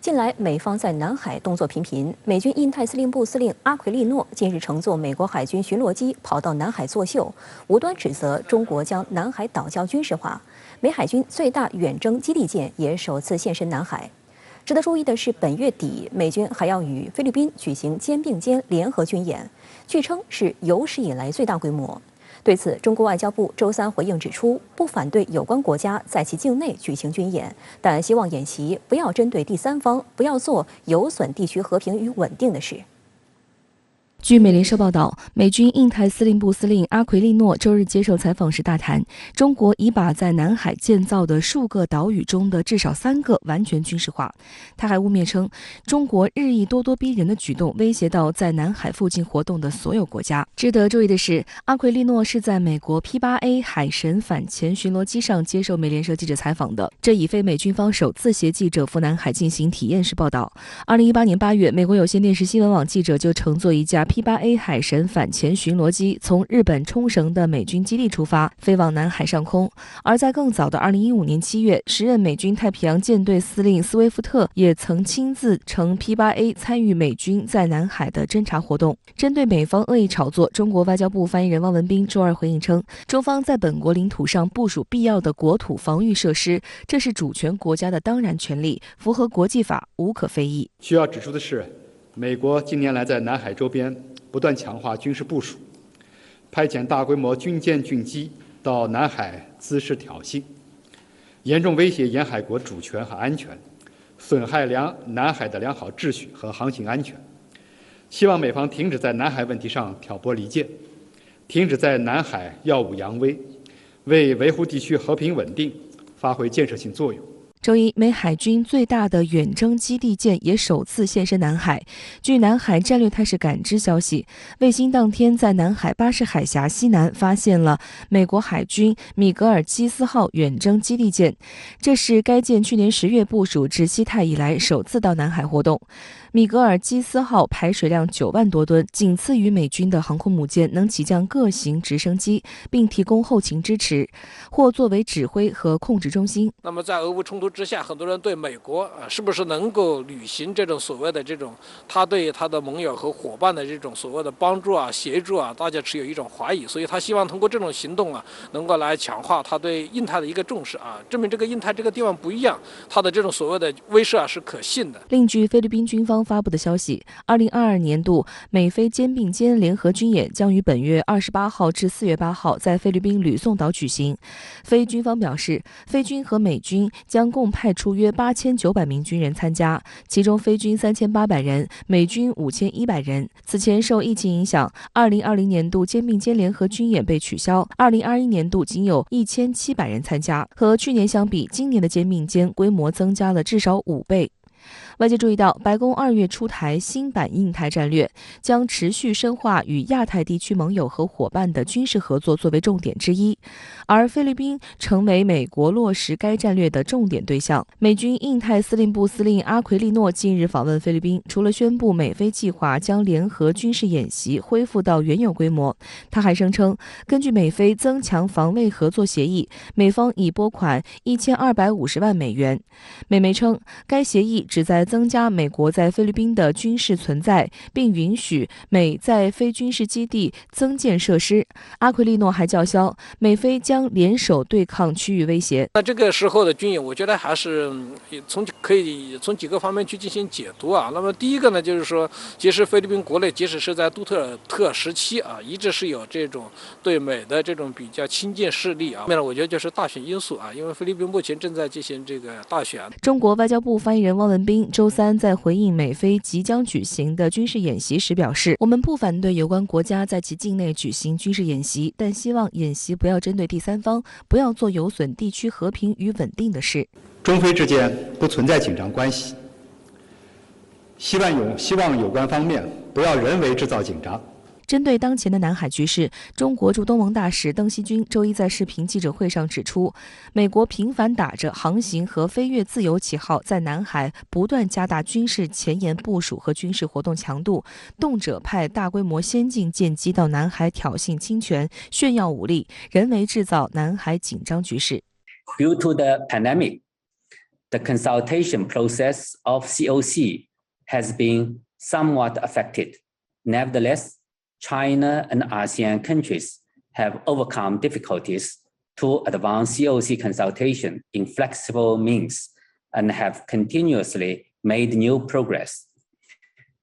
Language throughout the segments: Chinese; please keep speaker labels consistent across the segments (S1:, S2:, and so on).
S1: 近来，美方在南海动作频频。美军印太司令部司令阿奎利诺近日乘坐美国海军巡逻机跑到南海作秀，无端指责中国将南海岛礁军事化。美海军最大远征基地舰也首次现身南海。值得注意的是，本月底美军还要与菲律宾举行肩并肩联合军演，据称是有史以来最大规模。对此，中国外交部周三回应指出，不反对有关国家在其境内举行军演，但希望演习不要针对第三方，不要做有损地区和平与稳定的事。
S2: 据美联社报道，美军印太司令部司令阿奎利诺周日接受采访时大谈，中国已把在南海建造的数个岛屿中的至少3个完全军事化。他还污蔑称，中国日益咄咄逼人的举动威胁到在南海附近活动的所有国家。值得注意的是，阿奎利诺是在美国 P8A 海神反潜巡逻机上接受美联社记者采访的，这已非美军方首次携记者赴南海进行体验式报道。2018年8月，美国有线电视新闻网记者就乘坐一架P8A 海神反潜巡逻机从日本冲绳的美军基地出发，飞往南海上空。而在更早的2015年7月，时任美军太平洋舰队司令斯威夫特也曾亲自乘 P8A 参与美军在南海的侦察活动。针对美方恶意炒作，中国外交部发言人汪文斌周二回应称，中方在本国领土上部署必要的国土防御设施，这是主权国家的当然权利，符合国际法，无可非议。
S3: 需要指出的是，美国近年来在南海周边不断强化军事部署，派遣大规模军舰军机到南海滋事挑衅，严重威胁沿海国主权和安全，损害南海的良好秩序和航行安全。希望美方停止在南海问题上挑拨离间，停止在南海耀武扬威，为维护地区和平稳定发挥建设性作用。
S2: 周一，美海军最大的远征基地舰也首次现身南海。据南海战略态势感知消息，卫星当天在南海巴士海峡西南发现了美国海军米格尔基斯号远征基地舰，这是该舰去年10月部署至西太以来首次到南海活动。米格尔基斯号排水量9万多吨，仅次于美军的航空母舰，能起降各型直升机，并提供后勤支持，或作为指挥和控制中心。
S4: 那么在俄乌冲突之下，很多人对美国是不是能够履行这种所谓的这种他对他的盟友和伙伴的这种所谓的帮助协助大家持有一种怀疑，所以他希望通过这种行动能够来强化他对印太的一个重视证明这个印太这个地方不一样，他的这种所谓的威慑是可信的。
S2: 另据菲律宾军方发布的消息，2022年度美菲肩并肩联合军演将于本月28号至4月8号在菲律宾吕宋岛举行。菲军方表示，菲军和美军将共派出约8900名军人参加，其中菲军3800人，美军5100人。此前受疫情影响，2020年度肩并肩联合军演被取消，2021年度仅有1700人参加。和去年相比，今年的肩并肩规模增加了至少5倍。外界注意到，白宫2月出台新版印太战略，将持续深化与亚太地区盟友和伙伴的军事合作作为重点之一，而菲律宾成为美国落实该战略的重点对象。美军印太司令部司令阿奎利诺近日访问菲律宾，除了宣布美菲计划将联合军事演习恢复到原有规模，他还声称，根据美菲增强防卫合作协议，美方已拨款1250万美元。美媒称，该协议旨在增加美国在菲律宾的军事存在，并允许美在非军事基地增建设施。阿奎利诺还叫嚣，美菲将联手对抗区域威胁。
S4: 那这个时候的军演，我觉得还是可以从几个方面去进行解读那么第一个呢，就是说，其实菲律宾国内即使是在杜特特时期一直是有这种对美的这种比较亲近势力后面呢，我觉得就是大选因素因为菲律宾目前正在进行这个大选。
S2: 中国外交部发言人汪文斌周三在回应美菲即将举行的军事演习时表示，我们不反对有关国家在其境内举行军事演习，但希望演习不要针对第三方，不要做有损地区和平与稳定的事。
S3: 中菲之间不存在紧张关系，希望有关方面不要人为制造紧张。
S2: 针对当前的南海局势，中国驻东盟大使邓锡军周一在视频记者会上指出，美国频繁打着航行和飞越自由旗号，在南海不断加大军事前沿部署和军事活动强度，动辄派大规模先进舰机到南海挑衅侵权、炫耀武力，人为制造南海紧张局势。
S5: Due to the pandemic, the consultation process of COC has been somewhat affected. Nevertheless, China and ASEAN countries have overcome difficulties to advance COC consultation in flexible means and have continuously made new progress.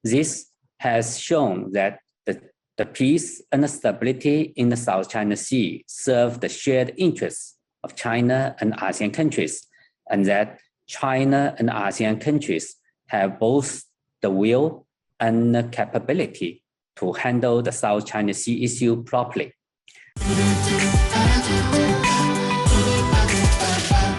S5: This has shown that the peace and stability in the South China Sea serve the shared interests of China and ASEAN countries, and that China and ASEAN countries have both the will and the capability to handle the South China Sea issue properly.